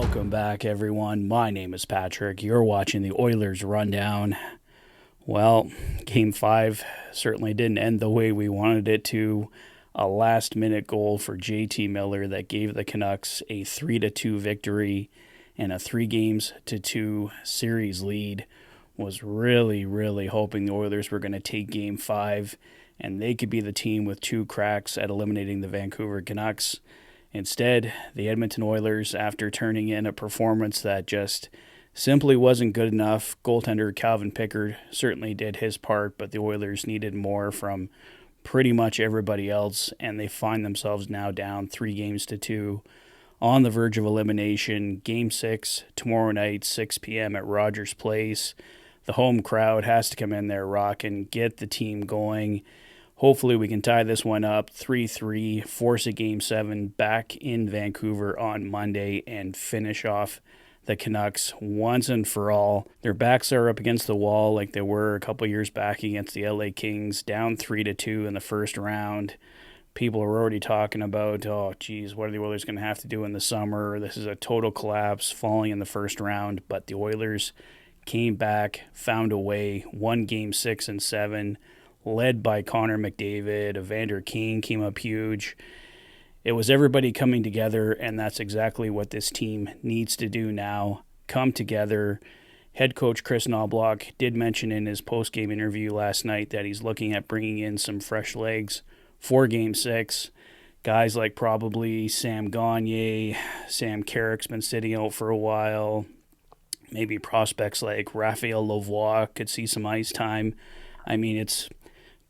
Welcome back, everyone. My name is Patrick. You're watching the Oilers Rundown. Well, Game 5 certainly didn't end the way we wanted it to. A last-minute goal for JT Miller that gave the Canucks a 3-2 victory and a 3-2 series lead. Was really hoping the Oilers were going to take Game 5 and they could be the team with two cracks at eliminating the Vancouver Canucks. Instead, the Edmonton Oilers, after turning in a performance that just simply wasn't good enough, goaltender Calvin Pickard certainly did his part, but the Oilers needed more from pretty much everybody else, and they find themselves now down 3-2 on the verge of elimination. Game 6 tomorrow night, 6 p.m. at Rogers Place. The home crowd has to come in there, rock, and get the team going. Hopefully we can tie this one up 3-3, force a Game 7 back in Vancouver on Monday, and finish off the Canucks once and for all. Their backs are up against the wall like they were a couple years back against the LA Kings, down 3-2 in the first round. People are already talking about, oh, geez, what are the Oilers going to have to do in the summer? This is a total collapse, falling in the first round. But the Oilers came back, found a way, won Game 6 and 7, led by Connor McDavid. Evander Kane came up huge. It was everybody coming together, and that's exactly what this team needs to do now. Come together. Head coach Chris Knobloch did mention in his post-game interview last night that he's looking at bringing in some fresh legs for Game 6. Guys like probably Sam Gagner, Sam Carrick's been sitting out for a while. Maybe prospects like Raphael Lavoie could see some ice time. I mean, it's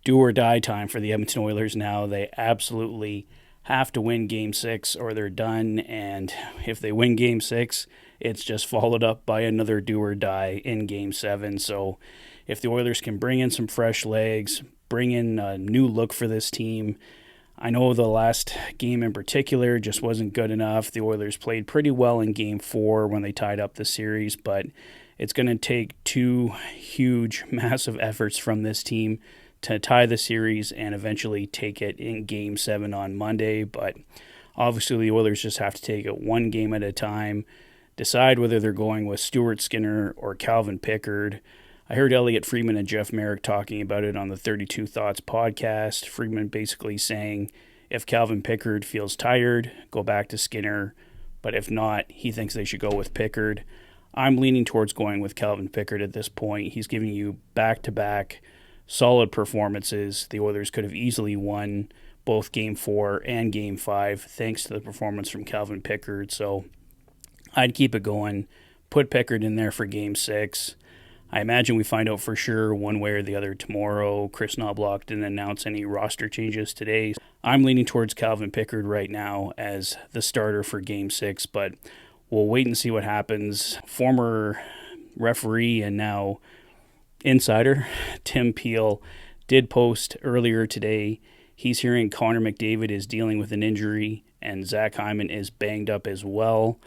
do-or-die time for the Edmonton Oilers now. They absolutely have to win Game 6 or they're done, and if they win Game 6, it's just followed up by another do-or-die in Game 7. So if the Oilers can bring in some fresh legs, bring in a new look for this team. I know the last game in particular just wasn't good enough. The Oilers played pretty well in Game 4 when they tied up the series, but it's going to take two huge, massive efforts from this team to tie the series and eventually take it in Game 7 on Monday. But obviously the Oilers just have to take it one game at a time, decide whether they're going with Stuart Skinner or Calvin Pickard. I heard Elliot Friedman and Jeff Merrick talking about it on the 32 Thoughts podcast. Friedman basically saying if Calvin Pickard feels tired, go back to Skinner. But if not, he thinks they should go with Pickard. I'm leaning towards going with Calvin Pickard at this point. He's giving you back-to-back solid performances. The Oilers could have easily won both Game 4 and Game 5 thanks to the performance from Calvin Pickard. So I'd keep it going. Put Pickard in there for Game 6. I imagine we find out for sure one way or the other tomorrow. Chris Knobloch didn't announce any roster changes today. I'm leaning towards Calvin Pickard right now as the starter for Game 6, but we'll wait and see what happens. Former referee and now insider Tim Peel did post earlier today. He's hearing Connor McDavid is dealing with an injury and Zach Hyman is banged up as well.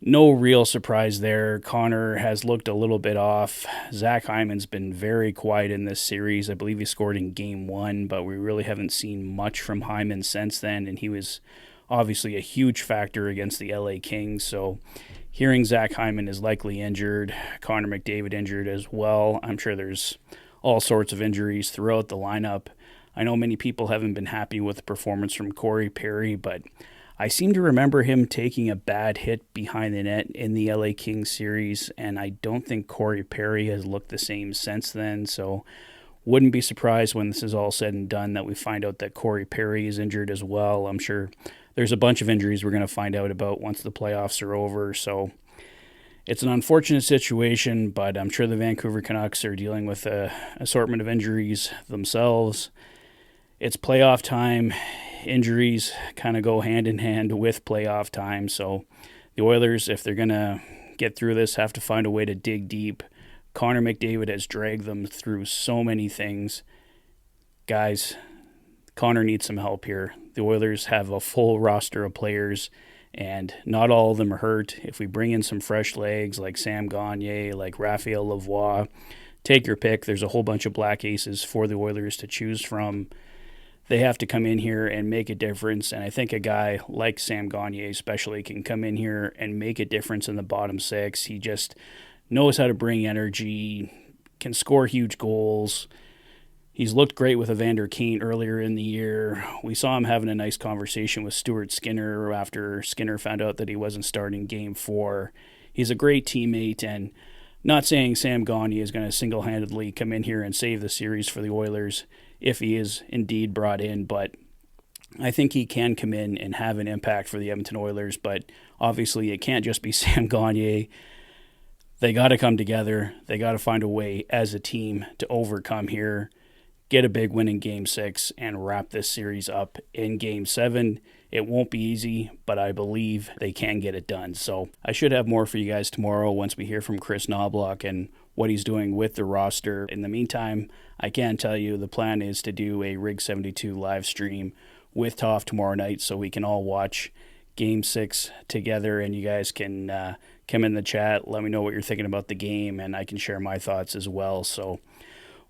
No real surprise there. Connor has looked a little bit off. Zach Hyman's been very quiet in this series. I believe he scored in Game 1, but we really haven't seen much from Hyman since then, and he was obviously a huge factor against the LA Kings. So hearing Zach Hyman is likely injured, Connor McDavid injured as well. I'm sure there's all sorts of injuries throughout the lineup. I know many people haven't been happy with the performance from Corey Perry, but I seem to remember him taking a bad hit behind the net in the LA Kings series, and I don't think Corey Perry has looked the same since then, so wouldn't be surprised when this is all said and done that we find out that Corey Perry is injured as well. I'm sure there's a bunch of injuries we're going to find out about once the playoffs are over, so it's an unfortunate situation, but I'm sure the Vancouver Canucks are dealing with an assortment of injuries themselves. It's playoff time. Injuries kind of go hand in hand with playoff time. So the Oilers, if they're going to get through this, have to find a way to dig deep. Connor McDavid has dragged them through so many things. Guys, Connor needs some help here. The Oilers have a full roster of players, and not all of them are hurt. If we bring in some fresh legs like Sam Gagner, like Raphael Lavoie, take your pick. There's a whole bunch of black aces for the Oilers to choose from. they have to come in here and make a difference. And I think a guy like Sam Gagner especially can come in here and make a difference in the bottom six. He just knows how to bring energy, can score huge goals. He's looked great with Evander Kane earlier in the year. We saw him having a nice conversation with Stuart Skinner after Skinner found out that he wasn't starting Game 4. He's a great teammate, and not saying Sam Gagner is going to single-handedly come in here and save the series for the Oilers if he is indeed brought in, but I think he can come in and have an impact for the Edmonton Oilers, but obviously it can't just be Sam Gagner. They got to come together. They got to find a way as a team to overcome here, get a big win in Game 6, and wrap this series up in Game 7. It won't be easy, but I believe they can get it done. So I should have more for you guys tomorrow once we hear from Chris Knobloch and what he's doing with the roster. In the meantime, I can tell you the plan is to do a Rig 72 live stream with Toff tomorrow night so we can all watch Game 6 together, and you guys can come in the chat, let me know what you're thinking about the game, and I can share my thoughts as well. So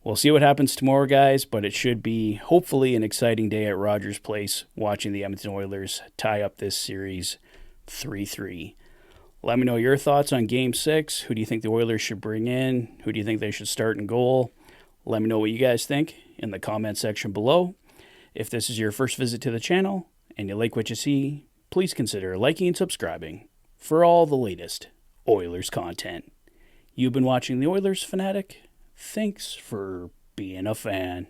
we'll see what happens tomorrow, guys, but it should be hopefully an exciting day at Rogers Place watching the Edmonton Oilers tie up this series 3-3. Let me know your thoughts on Game 6. Who do you think the Oilers should bring in? Who do you think they should start in goal? Let me know what you guys think in the comment section below. If this is your first visit to the channel and you like what you see, please consider liking and subscribing for all the latest Oilers content. You've been watching the Oilers Fanatic. Thanks for being a fan.